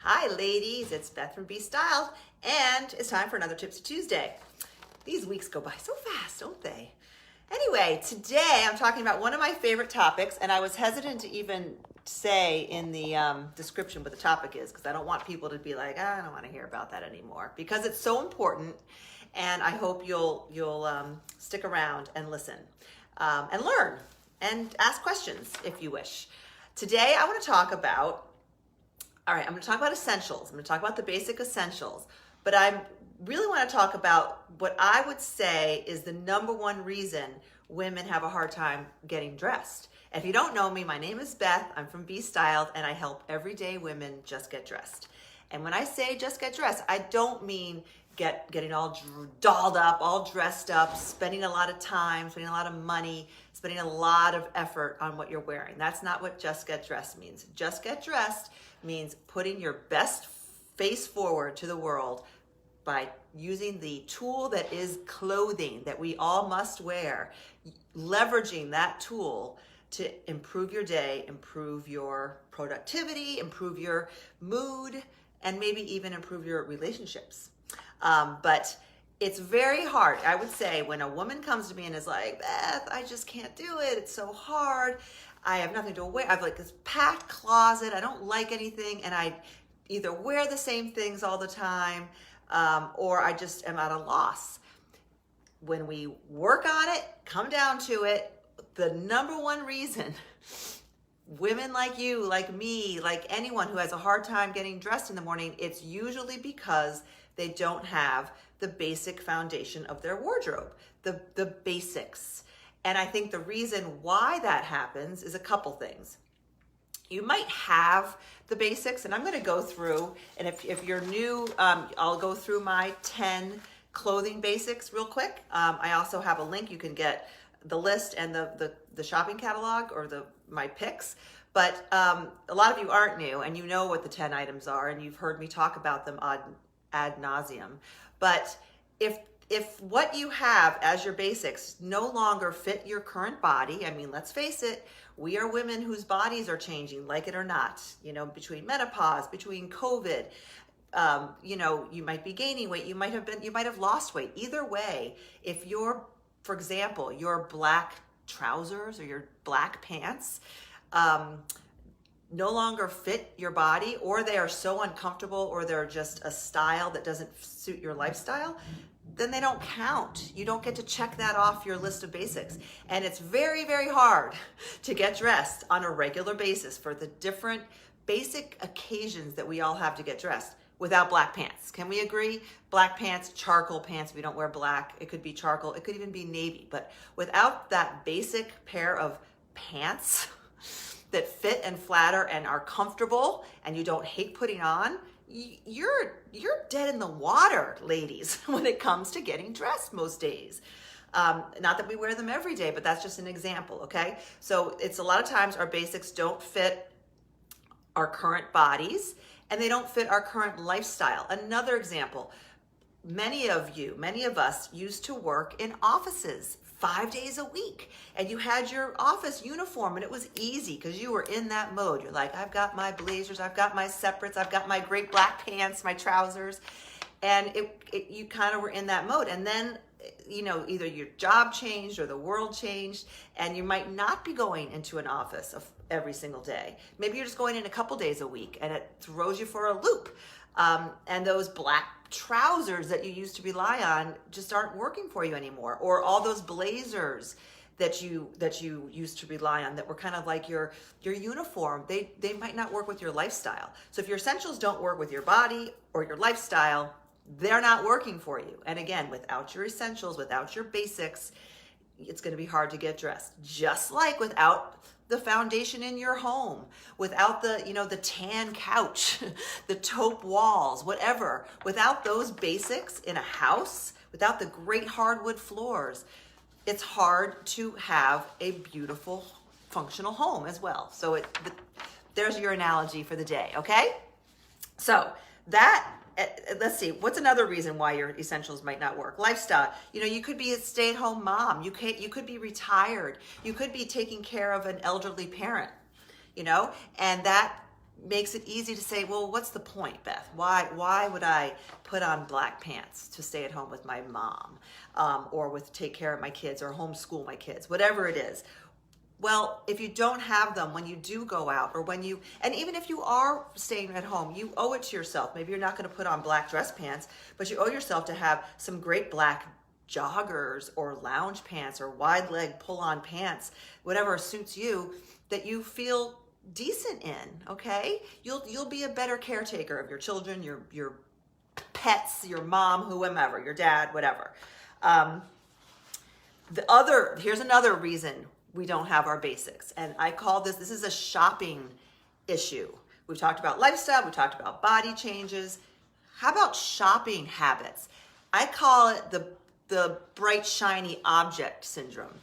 Hi ladies, it's Beth from Be Styled, and it's time for another Tipsy Tuesday. These weeks go by so fast, don't they? Anyway, today I'm talking about one of my favorite topics, and I was hesitant to even say in the description what the topic is, because I don't want people to be like, I don't want to hear about that anymore, because it's so important, and I hope you'll stick around and listen and learn and ask questions if you wish. Today I want to talk about I'm going to talk about essentials. I'm going to talk about the basic essentials, but I really want to talk about what I would say is the number one reason women have a hard time getting dressed. And if you don't know me, my name is Beth. I'm from Be Styled, and I help everyday women just get dressed. And when I say just get dressed, I don't mean getting all dolled up, all dressed up, spending a lot of time, spending a lot of money, spending a lot of effort on what you're wearing. That's not what just get dressed means. Just get dressed means putting your best face forward to the world by using the tool that is clothing that we all must wear, leveraging that tool to improve your day, improve your productivity, improve your mood, and maybe even improve your relationships. But it's very hard, I would say, when a woman comes to me and is like, Beth, I just can't do it. It's so hard. I have nothing to wear. I have like this packed closet. I don't like anything. And I either wear the same things all the time, or I just am at a loss. When we work on it, come down to it, the number one reason women like you, like me, like anyone who has a hard time getting dressed in the morning, it's usually because they don't have the basic foundation of their wardrobe, the basics. And I think the reason why that happens is a couple things. You might have the basics, and I'm going to go through, and if you're new, I'll go through my 10 clothing basics real quick. I also have a link. You can get the list and the shopping catalog or my picks. But a lot of you aren't new, and you know what the 10 items are, and you've heard me talk about them ad nauseum. But if what you have as your basics no longer fit your current body, I mean, let's face it, we are women whose bodies are changing, like it or not, between menopause, between COVID, you might be gaining weight, you might have lost weight. Either way, if for example, your black trousers or your black pants, no longer fit your body, or they are so uncomfortable, or they're just a style that doesn't suit your lifestyle, then they don't count. You don't get to check that off your list of basics. And it's very, very hard to get dressed on a regular basis for the different basic occasions that we all have to get dressed without black pants. Can we agree? Black pants, charcoal pants, we don't wear black. It could be charcoal, it could even be navy. But without that basic pair of pants that fit and flatter and are comfortable and you don't hate putting on, you're dead in the water, ladies, when it comes to getting dressed most days. Not that we wear them every day, but that's just an example, okay? So it's a lot of times our basics don't fit our current bodies, and they don't fit our current lifestyle. Another example, many of us used to work in offices 5 days a week, and you had your office uniform, and it was easy because you were in that mode. You're like, I've got my blazers, I've got my separates, I've got my great black pants, my trousers, and you kind of were in that mode. And then, either your job changed or the world changed, and you might not be going into an office every single day. Maybe you're just going in a couple days a week, and it throws you for a loop. And those black trousers that you used to rely on just aren't working for you anymore. Or all those blazers that you used to rely on that were kind of like your uniform, they might not work with your lifestyle. So if your essentials don't work with your body or your lifestyle, they're not working for you. And again, without your essentials, without your basics, it's going to be hard to get dressed. Just like without the foundation in your home, without the tan couch, the taupe walls, whatever, without those basics in a house, without the great hardwood floors, it's hard to have a beautiful, functional home as well. So there's your analogy for the day, okay? So let's see, what's another reason why your essentials might not work? Lifestyle. You could be a stay-at-home mom. You could be retired. You could be taking care of an elderly parent, and that makes it easy to say, well, what's the point, Beth? Why would I put on black pants to stay at home with my mom, or with take care of my kids, or homeschool my kids, whatever it is? Well, if you don't have them when you do go out, or and even if you are staying at home, you owe it to yourself. Maybe you're not going to put on black dress pants, but you owe yourself to have some great black joggers or lounge pants or wide leg pull-on pants, whatever suits you, that you feel decent in. Okay, you'll be a better caretaker of your children, your pets, your mom, whomever, your dad, whatever. Here's another reason we don't have our basics, and I call this is a shopping issue. We've talked about lifestyle, we've talked about body changes. How about shopping habits? I call it the bright shiny object syndrome.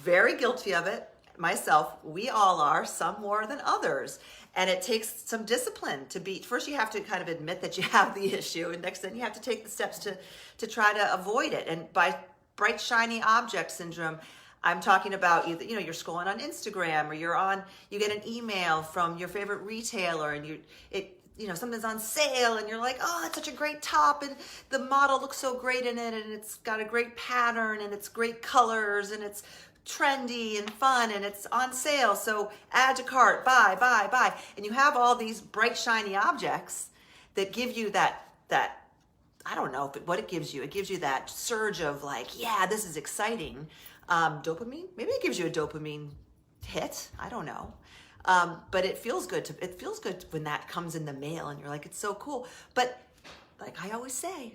Very guilty of it myself. We all are, some more than others. And it takes some discipline first you have to kind of admit that you have the issue, and next then you have to take the steps to try to avoid it. And by bright shiny object syndrome, I'm talking about either, you're scrolling on Instagram, or you get an email from your favorite retailer, and something's on sale, and you're like, oh, that's such a great top, and the model looks so great in it, and it's got a great pattern, and it's great colors, and it's trendy and fun, and it's on sale, so add to cart, buy. And you have all these bright shiny objects that give you that I don't know what it gives you. It gives you that surge of like, yeah, this is exciting. Dopamine, maybe it gives you a dopamine hit. I don't know. But it feels good when that comes in the mail, and you're like, it's so cool. But like I always say,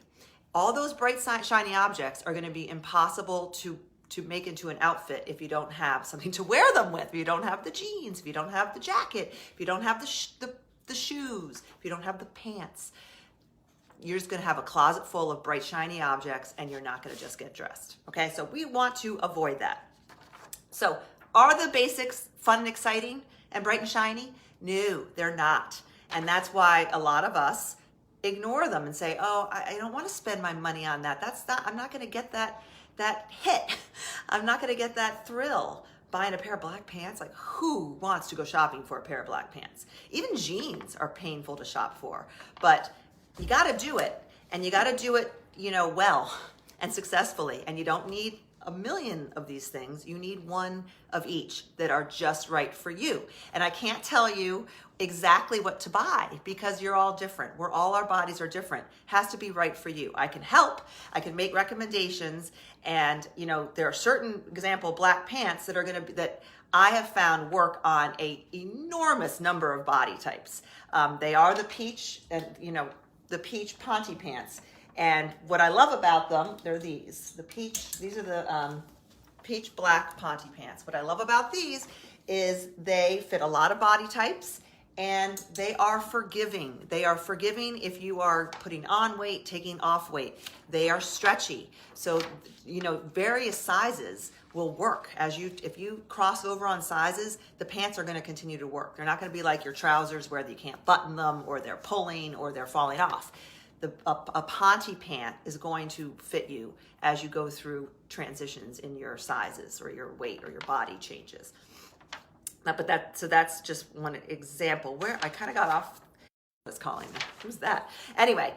all those bright shiny objects are going to be impossible to make into an outfit if you don't have something to wear them with. If you don't have the jeans, if you don't have the jacket, if you don't have the shoes, if you don't have the pants, you're just going to have a closet full of bright shiny objects, and you're not going to just get dressed. Okay, so we want to avoid that. So are the basics fun and exciting and bright and shiny? No, they're not. And that's why a lot of us ignore them and say, oh, I don't want to spend my money on that. I'm not going to get that hit. I'm not going to get that thrill buying a pair of black pants. Like, who wants to go shopping for a pair of black pants? Even jeans are painful to shop for, but you got to do it, and you got to do it, well and successfully. And you don't need a million of these things. You need one of each that are just right for you. And I can't tell you exactly what to buy, because you're all different. Our bodies are different. Has to be right for you. I can help. I can make recommendations, and there are certain example black pants that I have found work on a enormous number of body types. They are the peach, and the peach ponte pants. And what I love about them, they're these are the peach black ponte pants. What I love about these is they fit a lot of body types, and they are forgiving. They are forgiving if you are putting on weight, taking off weight. They are stretchy. So, various sizes will work. If you cross over on sizes, the pants are going to continue to work. They're not going to be like your trousers where you can't button them, or they're pulling, or they're falling off. A ponte pant is going to fit you as you go through transitions in your sizes, or your weight, or your body changes. So that's just one example where I kind of got off. Was calling me. Who's that? Anyway,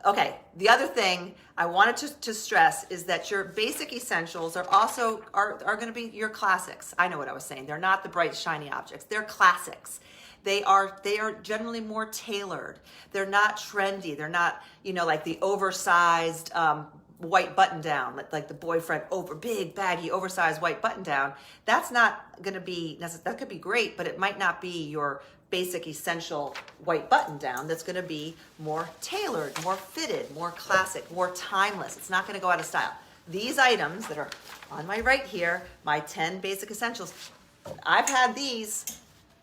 okay. The other thing I wanted to stress is that your basic essentials are also are going to be your classics. I know what I was saying. They're not the bright shiny objects. They're classics. They are generally more tailored. They're not trendy. They're not like the oversized white button down, like the boyfriend big baggy oversized white button down. That's not going to be necessary. That could be great, but it might not be your basic essential white button down. That's going to be more tailored, more fitted, more classic, more timeless. It's not going to go out of style. These items that are on my right here, my 10 basic essentials, I've had these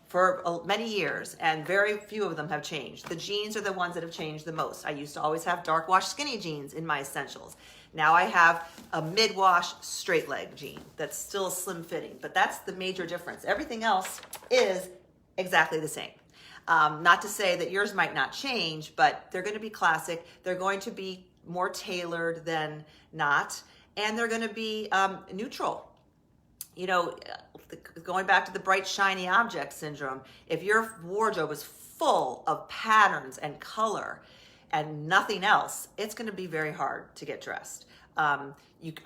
for many years, and very few of them have changed. The jeans are the ones that have changed the most. I used to always have dark wash skinny jeans in my essentials. Now I have a mid-wash straight leg jean that's still slim fitting, but that's the major difference. Everything else is exactly the same. Not to say that yours might not change, but they're going to be classic. They're going to be more tailored than not, and they're going to be neutral. you know, going back to the bright, shiny object syndrome, if your wardrobe is full of patterns and color and nothing else, it's going to be very hard to get dressed. I'm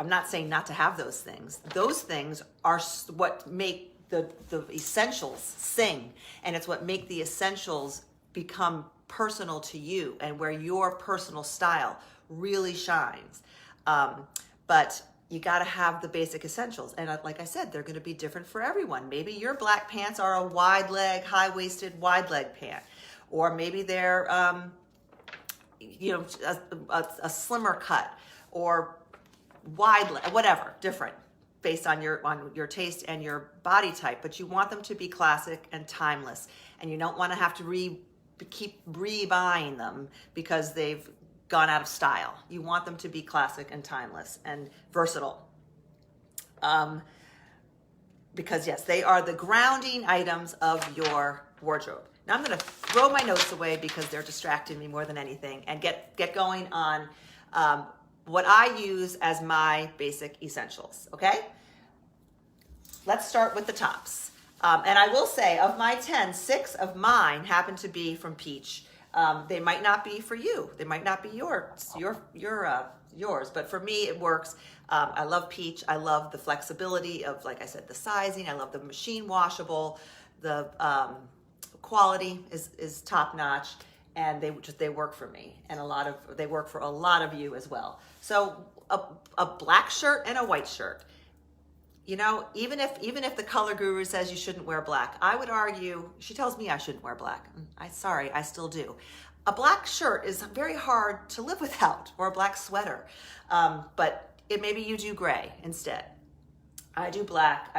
not saying not to have those things. Those things are what make the essentials sing, and it's what make the essentials become personal to you and where your personal style really shines. But you got to have the basic essentials. And like I said, they're going to be different for everyone. Maybe your black pants are a wide leg, high-waisted, wide leg pant. Or maybe they're, you know, a slimmer cut or wide leg, whatever, different based on your taste and your body type. But you want them to be classic and timeless. And you don't want to have to keep rebuying them because they've gone out of style. You want them to be classic and timeless and versatile. Because yes, they are the grounding items of your wardrobe. Now I'm going to throw my notes away because they're distracting me more than anything and get going on what I use as my basic essentials, okay? Let's start with the tops. And I will say, of my 10, 6 of mine happen to be from Peach. They might not be for you. They might not be yours, but for me it works. I love Peach. I love the flexibility of, like I said, the sizing. I love the machine washable. The quality is top notch, and they work for me, and they work for a lot of you as well. So a black shirt and a white shirt. You know, even if the color guru says you shouldn't wear black, I would argue, she tells me I shouldn't wear black. Sorry, I still do. A black shirt is very hard to live without, or a black sweater. But maybe you do gray instead. I do black.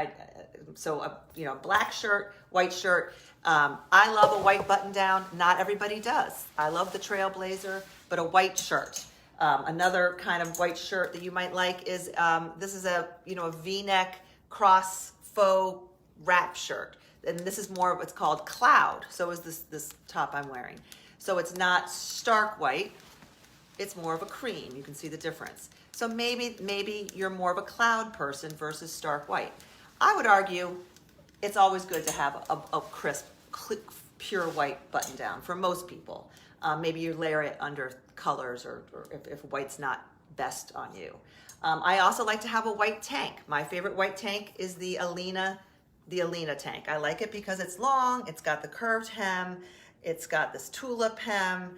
Black shirt, white shirt. I love a white button down. Not everybody does. I love the Trailblazer, but a white shirt. Another kind of white shirt that you might like is, this is a V-neck cross faux wrap shirt. And this is more of what's called cloud. So is this top I'm wearing. So it's not stark white. It's more of a cream. You can see the difference. So maybe you're more of a cloud person versus stark white. I would argue it's always good to have a crisp, pure white button down for most people. Maybe you layer it under colors or if white's not best on you. I also like to have a white tank. My favorite white tank is the Alina tank. I like it because it's long, it's got the curved hem, it's got this tulip hem.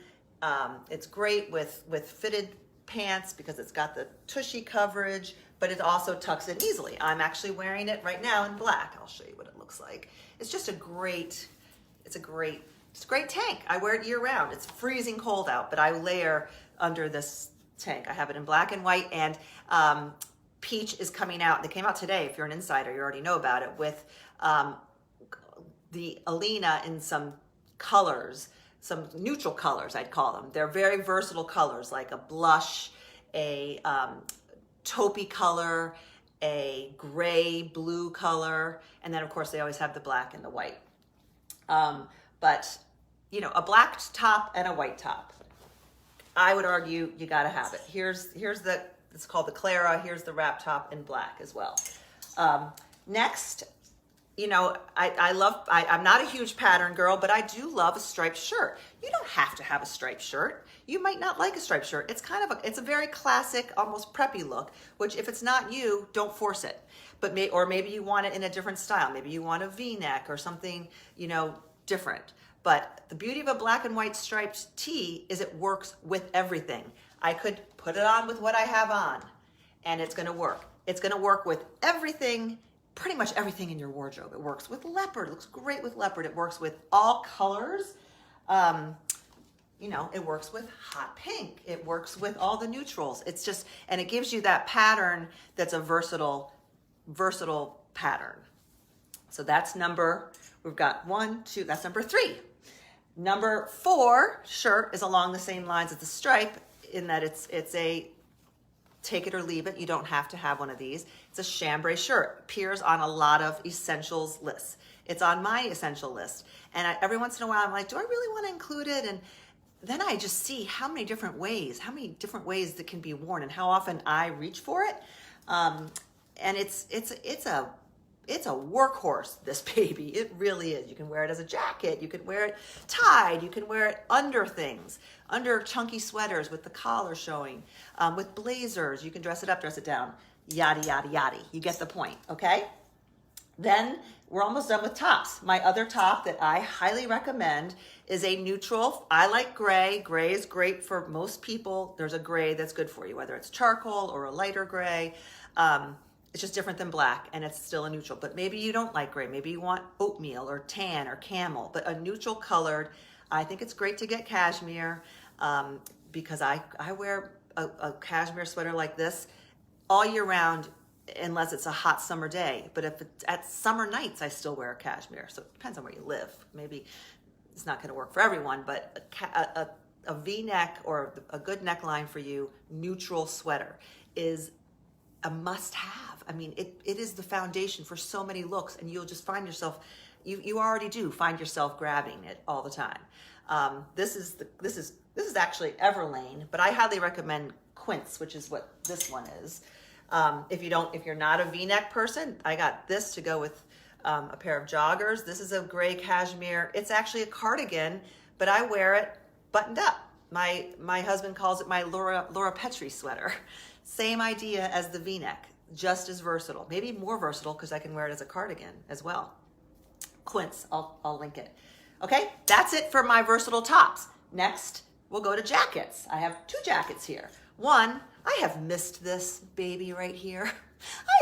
It's great with fitted pants because it's got the tushy coverage, but it also tucks in easily. I'm actually wearing it right now in black. I'll show you what it looks like. It's just a great tank. I wear it year round. It's freezing cold out, but I layer under this tank. I have it in black and white, and Peach is coming out. They came out today. If you're an insider, you already know about it, with the Alina in some colors, some neutral colors, I'd call them. They're very versatile colors, like a blush, a taupey color, a gray blue color, and then of course they always have the black and the white. But a black top and a white top, I would argue you got to have it. It's called the Clara. Here's the wrap top in black as well. Next, I'm not a huge pattern girl, but I do love a striped shirt. You don't have to have a striped shirt. You might not like a striped shirt. It's a very classic, almost preppy look, which if it's not you, don't force it. But maybe you want it in a different style. Maybe you want a V-neck or something, different. But the beauty of a black and white striped tee is it works with everything. I could put it on with what I have on, and it's going to work. It's going to work with everything, pretty much everything in your wardrobe. It works with leopard. It looks great with leopard. It works with all colors. It works with hot pink. It works with all the neutrals. And it gives you that pattern that's a versatile pattern. So that's we've got 1, 2, that's number 3. Number 4 shirt is along the same lines as the stripe in that it's a take it or leave it. You don't have to have one of these. It's a chambray shirt. Appears on a lot of essentials lists. It's on my essential list. And every once in a while I'm like, do I really want to include it? And then I just see how many different ways that can be worn and how often I reach for it. And it's a it's a workhorse, this baby. It really is. You can wear it as a jacket. You can wear it tied. You can wear it under things, under chunky sweaters with the collar showing, with blazers. You can dress it up, dress it down, yada, yada, yada. You get the point, okay? Then we're almost done with tops. My other top that I highly recommend is a neutral. I like gray. Gray is great for most people. There's a gray that's good for you, whether it's charcoal or a lighter gray. It's just different than black, and it's still a neutral. But maybe you don't like gray. Maybe you want oatmeal or tan or camel. But a neutral colored, I think it's great to get cashmere, because I wear a cashmere sweater like this all year round, unless it's a hot summer day. But if it's at summer nights, I still wear a cashmere. So it depends on where you live. Maybe it's not going to work for everyone, but a V-neck or a good neckline for you, neutral sweater is a must-have. I mean, it is the foundation for so many looks, and you'll just find yourself, you already do find yourself grabbing it all the time. This is actually Everlane, but I highly recommend Quince, which is what this one is. If you're not a V-neck person, I got this to go with a pair of joggers. This is a gray cashmere. It's actually a cardigan, but I wear it buttoned up. My husband calls it my Laura Petrie sweater. Same idea as the V-neck, just as versatile. Maybe more versatile because I can wear it as a cardigan as well. Quince, I'll link it. Okay, that's it for my versatile tops. Next, we'll go to jackets. I have 2 jackets here. One, I have missed this baby right here.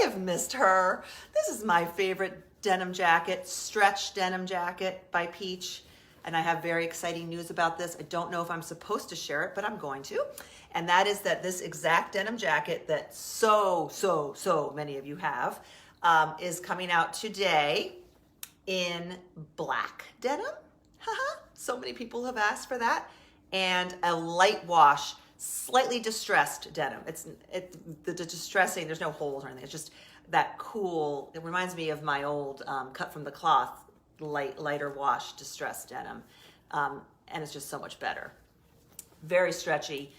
I have missed her. This is my favorite denim jacket, stretch denim jacket by Peach. And I have very exciting news about this. I don't know if I'm supposed to share it, but I'm going to. And that is that this exact denim jacket that so many of you have is coming out today in black denim. So many people have asked for that. And a light wash, slightly distressed denim. The distressing, there's no holes or anything. It's just that cool, it reminds me of my old cut from the cloth, lighter wash distressed denim. And it's just so much better. Very stretchy.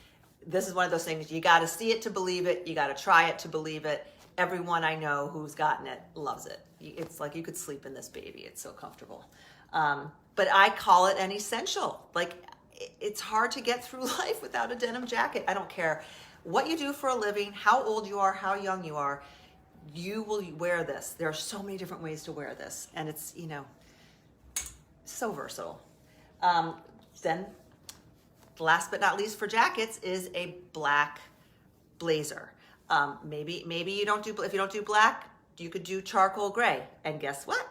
This is one of those things, you got to see it to believe it. You got to try it to believe it. Everyone I know who's gotten it loves it. It's like you could sleep in this baby. It's so comfortable. But I call it an essential. Like, it's hard to get through life without a denim jacket. I don't care what you do for a living, how old you are, how young you are, you will wear this. There are so many different ways to wear this. And it's, so versatile. Then, last but not least for jackets is a black blazer. Maybe you don't do, if you don't do black, you could do charcoal gray. And guess what?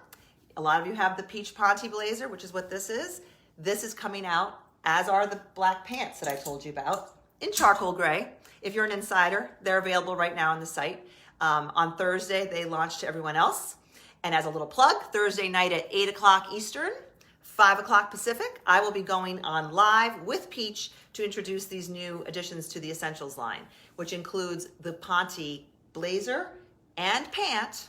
A lot of you have the peach ponte blazer, which is what this is. This is coming out, as are the black pants that I told you about, in charcoal gray. If you're an insider, they're available right now on the site. On Thursday, they launched to everyone else. And as a little plug, Thursday night at 8 o'clock Eastern, 5 o'clock Pacific, I will be going on live with Peach to introduce these new additions to the Essentials line, which includes the ponte blazer and pant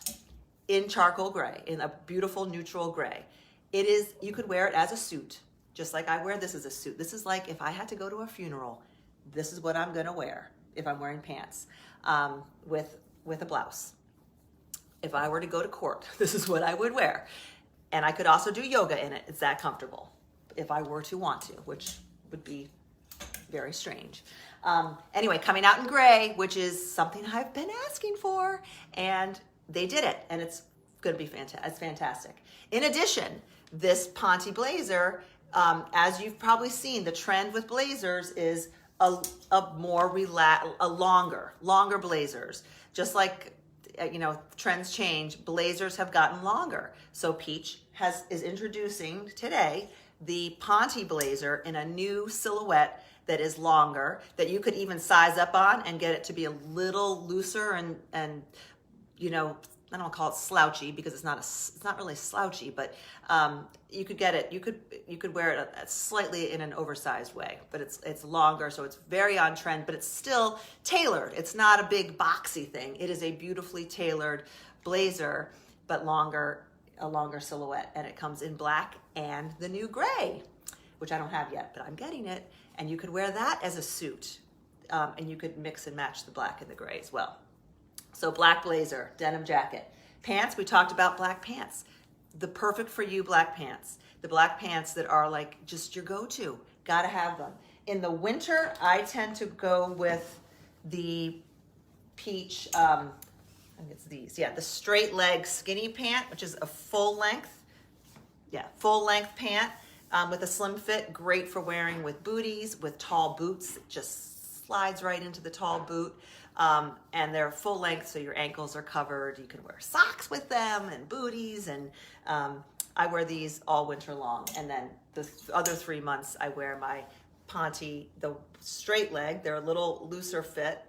in charcoal gray, in a beautiful neutral gray. It is, you could wear it as a suit, just like I wear this as a suit. This is like if I had to go to a funeral, this is what I'm gonna wear if I'm wearing pants with a blouse. If I were to go to court, this is what I would wear. And I could also do yoga in it. It's that comfortable if I were to want to, which would be very strange. Anyway, coming out in gray, which is something I've been asking for, and they did it, and it's going to be fantastic. It's fantastic. In addition, this ponte blazer, as you've probably seen, the trend with blazers is a longer blazers. Just like trends change, blazers have gotten longer. So Peach is introducing today the ponte blazer in a new silhouette that is longer, that you could even size up on and get it to be a little looser and I don't call it slouchy because it's not really slouchy, but you could get it. You could wear it slightly in an oversized way, but it's longer, so it's very on trend, but it's still tailored. It's not a big boxy thing. It is a beautifully tailored blazer, but a longer silhouette, and it comes in black and the new gray, which I don't have yet, but I'm getting it. And you could wear that as a suit, and you could mix and match the black and the gray as well. So black blazer, denim jacket. Pants, we talked about black pants. The perfect for you black pants. The black pants that are like just your go-to. Gotta have them. In the winter, I tend to go with the peach, I think it's these. Yeah, the straight leg skinny pant, which is a full length. Yeah, full length pant with a slim fit. Great for wearing with booties, with tall boots. It just slides right into the tall boot. And they're full length, so your ankles are covered. You can wear socks with them and booties. And I wear these all winter long. And then the other 3 months, I wear my Ponte, the straight leg. They're a little looser fit.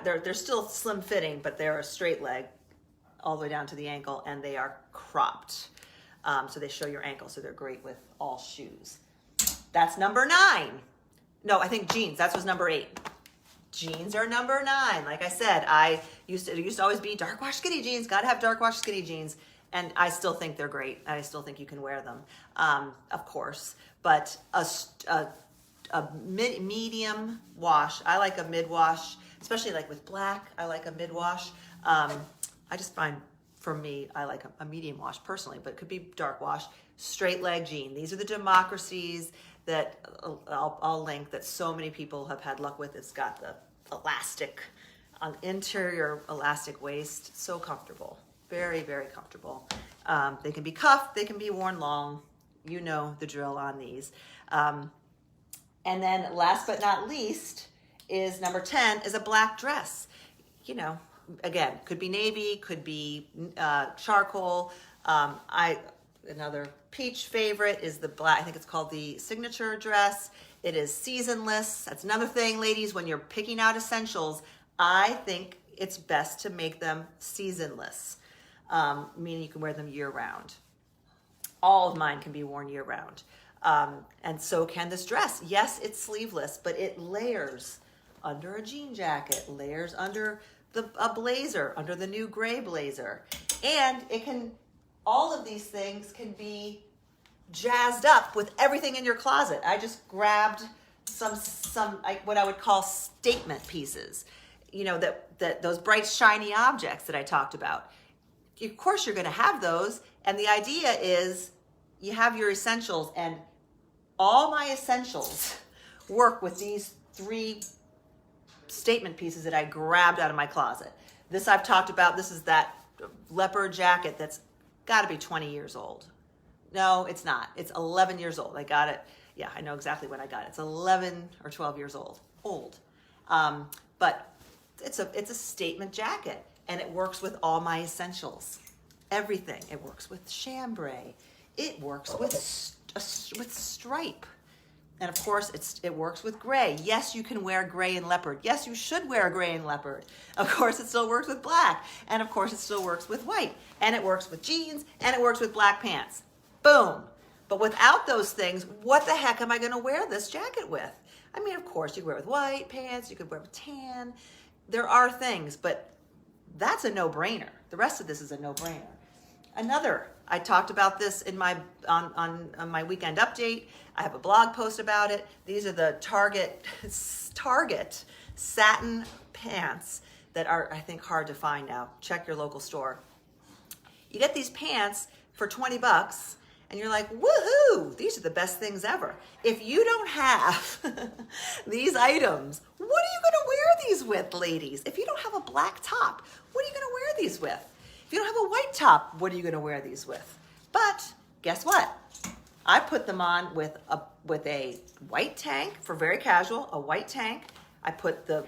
They're still slim fitting, but they're a straight leg all the way down to the ankle, and they are cropped. So they show your ankle, so they're great with all shoes. That's number 9. No, I think jeans. That was number 8. Jeans are number 9. Like I said, it used to always be dark wash skinny jeans. Got to have dark wash skinny jeans. And I still think they're great. I still think you can wear them, of course. But a medium wash. I like a mid wash, especially like with black. I like a mid wash. I just find, for me, I like a medium wash personally, but it could be dark wash. Straight leg jean. These are the democracies that I'll link, that so many people have had luck with. It's got the elastic, interior elastic waist. So comfortable. Very, very comfortable. They can be cuffed. They can be worn long. You know the drill on these. And then last but not least is number 10 is a black dress. You know, again, could be navy, could be charcoal. Another peach favorite is the black, I think it's called the signature dress. It is seasonless. That's another thing, ladies, when you're picking out essentials, I think it's best to make them seasonless, meaning you can wear them year round. All of mine can be worn year round. And so can this dress. Yes, it's sleeveless, but it layers under a jean jacket, layers under a blazer, under the new gray blazer. And it can, all of these things can be jazzed up with everything in your closet. I just grabbed some what I would call statement pieces, you know, that those bright, shiny objects that I talked about. Of course, you're going to have those. And the idea is you have your essentials, and all my essentials work with these 3 statement pieces that I grabbed out of my closet. This I've talked about. This is that leopard jacket that's got to be 20 years old. No, it's not. It's 11 years old. I got it. Yeah, I know exactly when I got it. It's 11 or 12 years old. But it's a statement jacket, and it works with all my essentials. Everything. It works with chambray. It works with stripe. And of course, it works with gray. Yes, you can wear gray and leopard. Yes, you should wear gray and leopard. Of course, it still works with black. And of course, it still works with white. And it works with jeans. And it works with black pants. Boom. But without those things, what the heck am I going to wear this jacket with? I mean, of course, you could wear it with white pants. You could wear it with tan. There are things, but that's a no-brainer. The rest of this is a no-brainer. Another, I talked about this in my on my weekend update. I have a blog post about it. These are the Target satin pants that are, I think, hard to find now. Check your local store. You get these pants for $20, and you're like, woohoo, these are the best things ever. If you don't have these items, what are you going to wear these with, ladies? If you don't have a black top, what are you going to wear these with? If you don't have a white top, what are you going to wear these with? But guess what? I put them on with a white tank for very casual, a white tank. I put the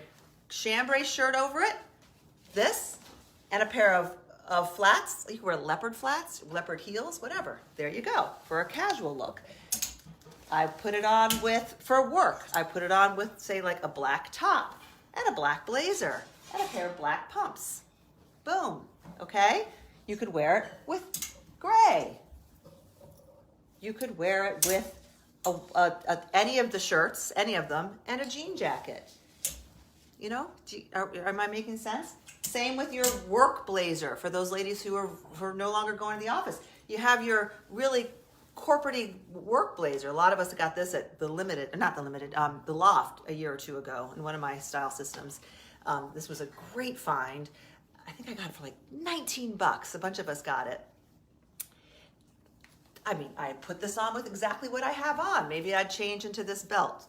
chambray shirt over it, this, and a pair of flats. You can wear leopard flats, leopard heels, whatever. There you go, for a casual look. I put it on for work. I put it on with, say, like a black top and a black blazer and a pair of black pumps. Boom, okay? You could wear it with gray. You could wear it with any of the shirts, any of them, and a jean jacket. You know, am I making sense? Same with your work blazer for those ladies who are no longer going to the office. You have your really corporate-y work blazer. A lot of us got this at the Loft a year or two ago in one of my style systems. This was a great find. I think I got it for like 19 bucks. A bunch of us got it. I mean, I put this on with exactly what I have on. Maybe I'd change into this belt.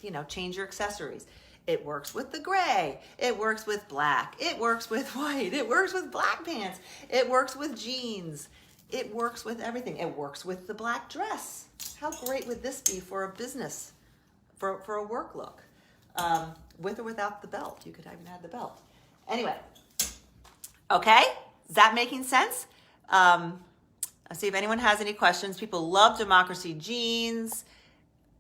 You know, change your accessories. It works with the gray. It works with black. It works with white. It works with black pants. It works with jeans. It works with everything. It works with the black dress. How great would this be for a business, for a work look? With or without the belt. You could even add the belt. Anyway, okay? Is that making sense? I'll see if anyone has any questions. People love Democracy Jeans.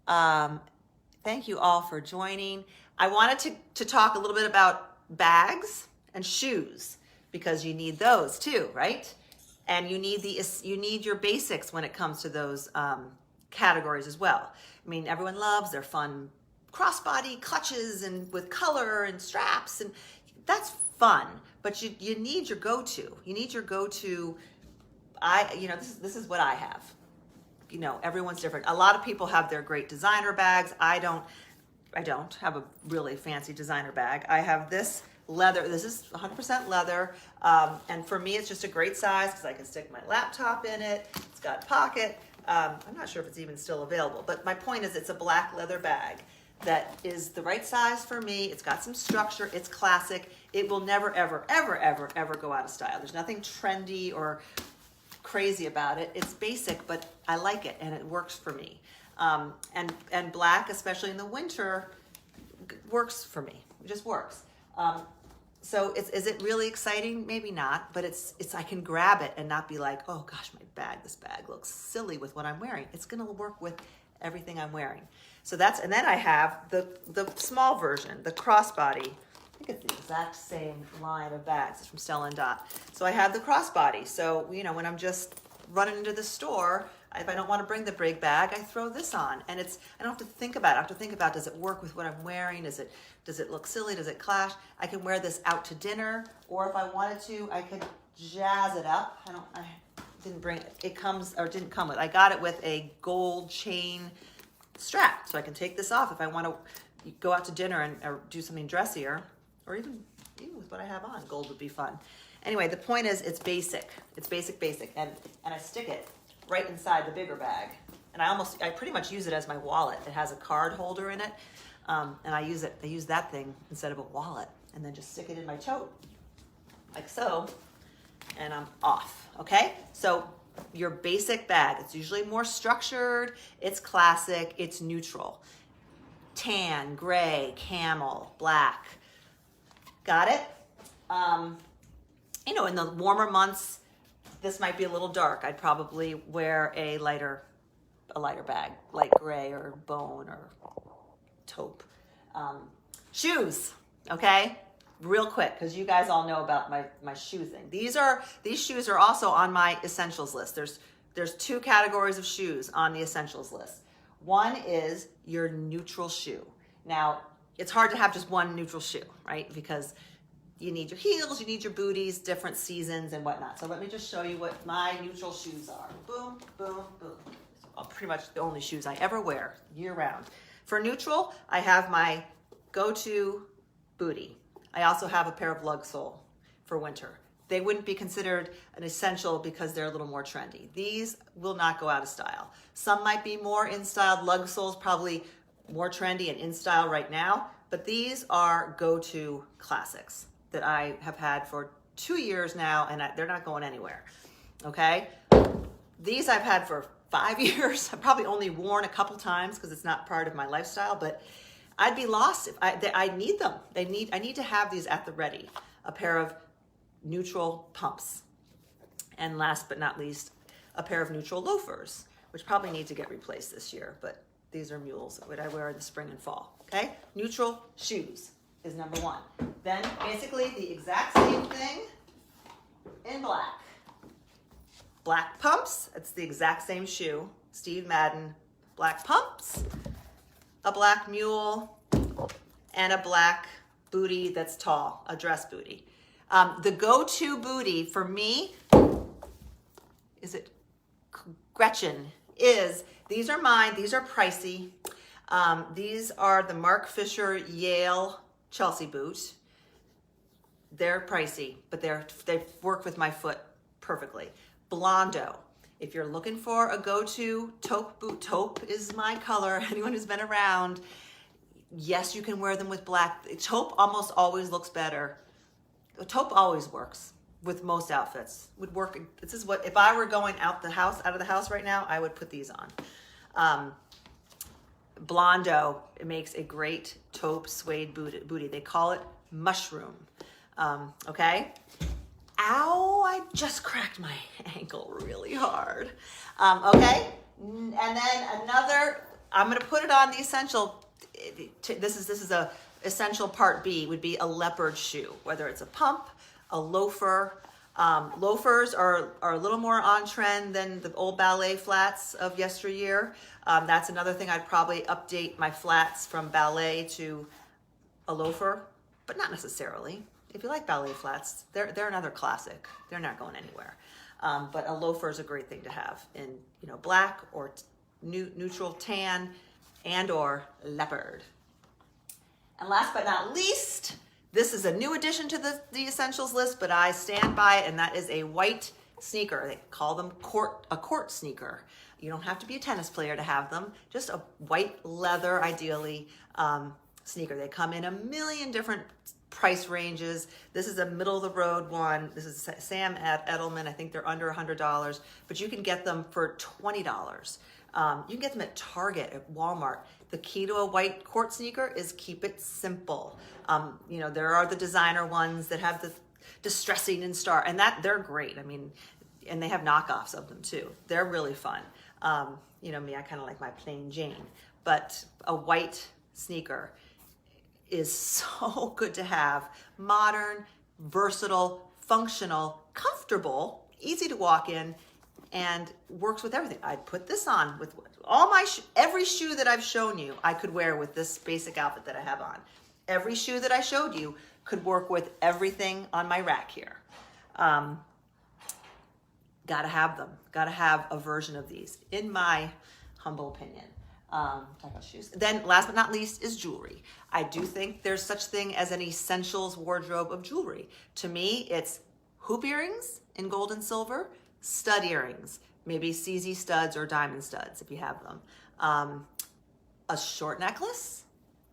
Thank you all for joining. I wanted to talk a little bit about bags and shoes because you need those too, right? And you need your basics when it comes to those categories as well. I mean, everyone loves their fun crossbody clutches and with color and straps, and that's fun. But you need your go-to. You need your go-to. This is what I have. You know, everyone's different. A lot of people have their great designer bags. I don't have a really fancy designer bag. I have this leather. This is 100% leather. And for me, it's just a great size because I can stick my laptop in it. It's got a pocket. I'm not sure if it's even still available, but my point is it's a black leather bag that is the right size for me. It's got some structure. It's classic. It will never, ever, ever, ever, ever go out of style. There's nothing trendy or crazy about it. It's basic, but I like it and it works for me. And black, especially in the winter, works for me. It just works. So is it really exciting? Maybe not, but it's I can grab it and not be like, oh gosh, this bag looks silly with what I'm wearing. It's gonna work with everything I'm wearing. So and then I have the small version, the crossbody. I think it's the exact same line of bags. It's from Stella & Dot. So I have the crossbody. So, you know, when I'm just running into the store, if I don't want to bring the big bag, I throw this on. And I don't have to think about it. I have to think about, does it work with what I'm wearing? Does it look silly? Does it clash? I can wear this out to dinner, or if I wanted to, I could jazz it up. I didn't bring it. It comes, or didn't come with. I got it with a gold chain strap. So I can take this off if I want to go out to dinner or do something dressier, or even with what I have on. Gold would be fun. Anyway, the point is it's basic. It's basic. And I stick it right inside the bigger bag. And I pretty much use it as my wallet. It has a card holder in it. And I use that thing instead of a wallet, and then just stick it in my tote like so, and I'm off. Okay. So your basic bag, it's usually more structured. It's classic. It's neutral. Tan, gray, camel, black. Got it? In the warmer months, this might be a little dark. I'd probably wear a lighter bag, light gray or bone or taupe. Shoes, okay? Real quick, because you guys all know about my shoe thing. These shoes are also on my essentials list. There's two categories of shoes on the essentials list. One is your neutral shoe. Now, it's hard to have just one neutral shoe, right? Because you need your heels, you need your booties, different seasons and whatnot. So let me just show you what my neutral shoes are. Boom, boom, boom. Pretty much the only shoes I ever wear year round. For neutral, I have my go-to booty. I also have a pair of lug sole for winter. They wouldn't be considered an essential because they're a little more trendy. These will not go out of style. Some might be more in style. Lug soles probably more trendy and in style right now, but these are go-to classics that I have had for 2 years now, and they're not going anywhere, okay? These I've had for 5 years. I've probably only worn a couple times because it's not part of my lifestyle, but I'd be lost if I need them. I need to have these at the ready. A pair of neutral pumps. And last but not least, a pair of neutral loafers, which probably need to get replaced this year, but these are mules that I wear in the spring and fall, okay? Neutral shoes is number one. Then basically the exact same thing in black. Black pumps, it's the exact same shoe. Steve Madden, black pumps, a black mule, and a black booty that's tall, a dress booty. The go-to booty for me, Gretchen, these are mine, these are pricey. These are the Mark Fisher Yale Chelsea boot. They're pricey, but they work with my foot perfectly. Blondo. If you're looking for a go-to taupe boot, taupe is my color. Anyone who's been around, yes, you can wear them with black. Taupe almost always looks better. Taupe always works with most outfits. Would work. This is what, if I were going out of the house right now, I would put these on. Blondo, it makes a great taupe suede booty. They call it mushroom. Okay. Ow, I just cracked my ankle really hard. Okay. And then another, I'm going to put it on the essential. This is a essential part B, would be a leopard shoe, whether it's a pump, a loafer. Loafers are a little more on trend than the old ballet flats of yesteryear. That's another thing. I'd probably update my flats from ballet to a loafer, but not necessarily. If you like ballet flats, they're another classic. They're not going anywhere. But a loafer is a great thing to have in, black or neutral tan and or leopard. And last but not least, this is a new addition to the essentials list, but I stand by it, and that is a white sneaker. They call them a court sneaker. You don't have to be a tennis player to have them. Just a white leather, ideally, sneaker. They come in a million different price ranges. This is a middle of the road one. This is Sam Edelman. I think they're under $100, but you can get them for $20. You can get them at Target, at Walmart. The key to a white court sneaker is keep it simple. There are the designer ones that have the distressing and star, and they're great. I mean, and they have knockoffs of them too. They're really fun. Me, I kind of like my plain Jane, but a white sneaker is so good to have. Modern, versatile, functional, comfortable, easy to walk in, and works with everything. I'd put this on with all my every shoe that I've shown you, I could wear with this basic outfit that I have on. Every shoe that I showed you could work with everything on my rack here. Gotta have them. Gotta have a version of these, in my humble opinion. Talk about shoes. Then last but not least is jewelry. I do think there's such thing as an essentials wardrobe of jewelry. To me, it's hoop earrings in gold and silver, stud earrings, maybe CZ studs or diamond studs if you have them. A short necklace,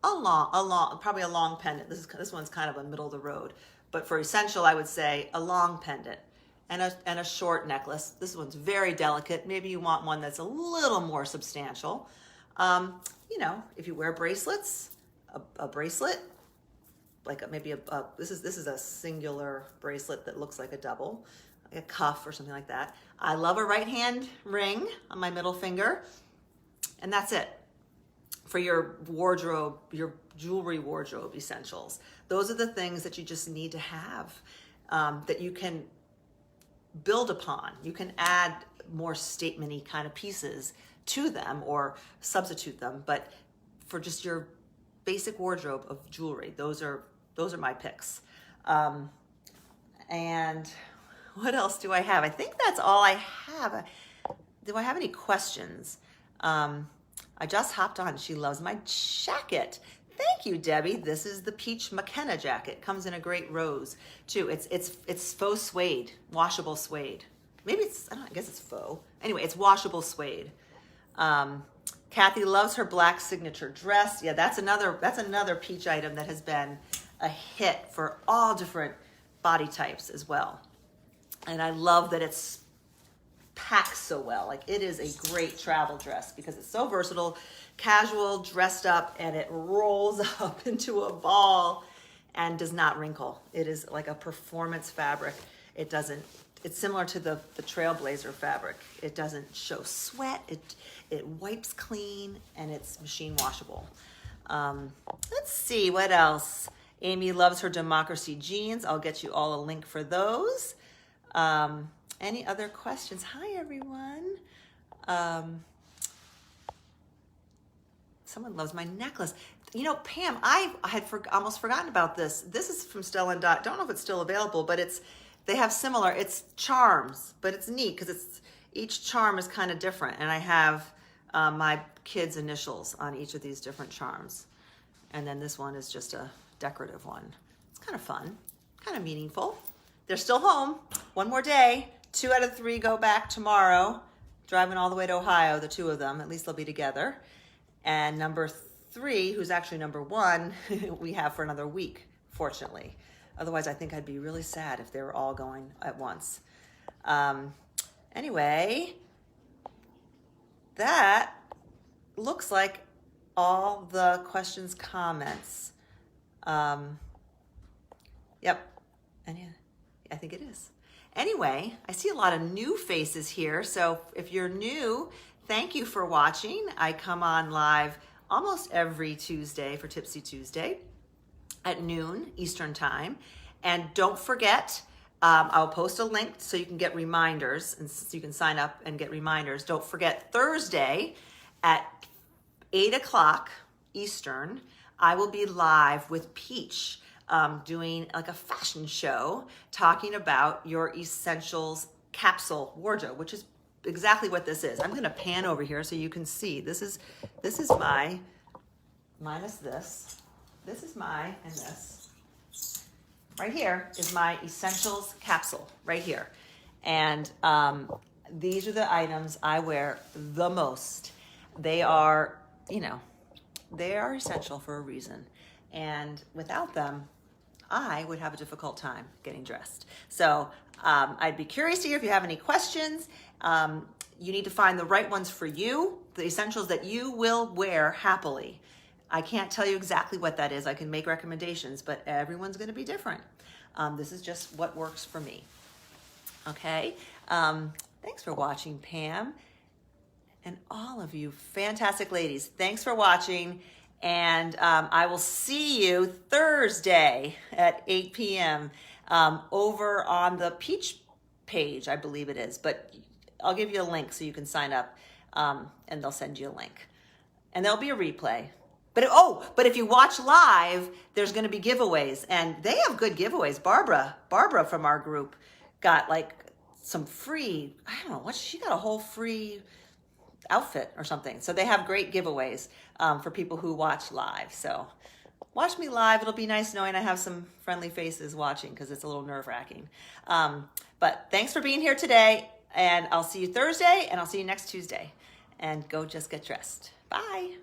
probably a long pendant. This one's kind of a middle of the road, but for essential, I would say a long pendant and a short necklace. This one's very delicate. Maybe you want one that's a little more substantial. If you wear bracelets, a bracelet, like this is a singular bracelet that looks like a double, like a cuff or something like that. I love a right hand ring on my middle finger, and that's it for your wardrobe, your jewelry wardrobe essentials. Those are the things that you just need to have, that you can build upon. You can add more statement-y kind of pieces to them or substitute them, but for just your basic wardrobe of jewelry, those are my picks. And what else do I have? I think that's all I have. Do I have any questions? I just hopped on. She loves my jacket. Thank you, Debbie. This is the Peach McKenna jacket. Comes in a great rose too. It's faux suede, washable suede. Maybe I guess it's faux. Anyway, it's washable suede. Kathy loves her black signature dress. Yeah, that's another Peach item that has been a hit for all different body types as well. And I love that it's packed so well. Like, it is a great travel dress because it's so versatile, casual, dressed up, and it rolls up into a ball and does not wrinkle. It is like a performance fabric. It's similar to the Trailblazer fabric. It doesn't show sweat. It wipes clean, and it's machine washable. Let's see, what else? Amy loves her Democracy jeans. I'll get you all a link for those. Any other questions? Hi, everyone. Someone loves my necklace. Pam, I had almost forgotten about this. This is from Stella & Dot. Don't know if it's still available, but they have similar. It's charms, but it's neat because each charm is kind of different, and I have my kids' initials on each of these different charms. And then this one is just a decorative one. It's kind of fun. kind of meaningful. They're still home. One more day. 2 out of 3 go back tomorrow, driving all the way to Ohio, the 2 of them. At least they'll be together. And number 3, who's actually number 1, we have for another week, fortunately. Otherwise, I think I'd be really sad if they were all going at once. Anyway, that looks like all the questions, comments. Yep. And yeah, I think it is. Anyway, I see a lot of new faces here. So if you're new, thank you for watching. I come on live almost every Tuesday for Tipsy Tuesday at noon Eastern time. And don't forget, I'll post a link so you can get reminders and so you can sign up and get reminders. Don't forget Thursday at 8 o'clock Eastern, I will be live with Peach doing like a fashion show talking about your essentials capsule wardrobe, which is exactly what this is. I'm going to pan over here so you can see. This is my, minus this. This is my, and this. Right here is my essentials capsule, right here. And these are the items I wear the most. They are, they are essential for a reason. And without them, I would have a difficult time getting dressed. So I'd be curious to hear if you have any questions. You need to find the right ones for you, the essentials that you will wear happily. I can't tell you exactly what that is. I can make recommendations, but everyone's going to be different. This is just what works for me. Okay. Thanks for watching, Pam. And all of you fantastic ladies, thanks for watching. And I will see you Thursday at 8 p.m. Over on the Peach page, I believe it is. But I'll give you a link so you can sign up, and they'll send you a link. And there'll be a replay. But if you watch live, there's going to be giveaways. And they have good giveaways. Barbara from our group got like some free, I don't know, she got a whole free outfit or something. So they have great giveaways for people who watch live. So watch me live. It'll be nice knowing I have some friendly faces watching because it's a little nerve-wracking. But thanks for being here today, and I'll see you Thursday, and I'll see you next Tuesday. And go just get dressed. Bye.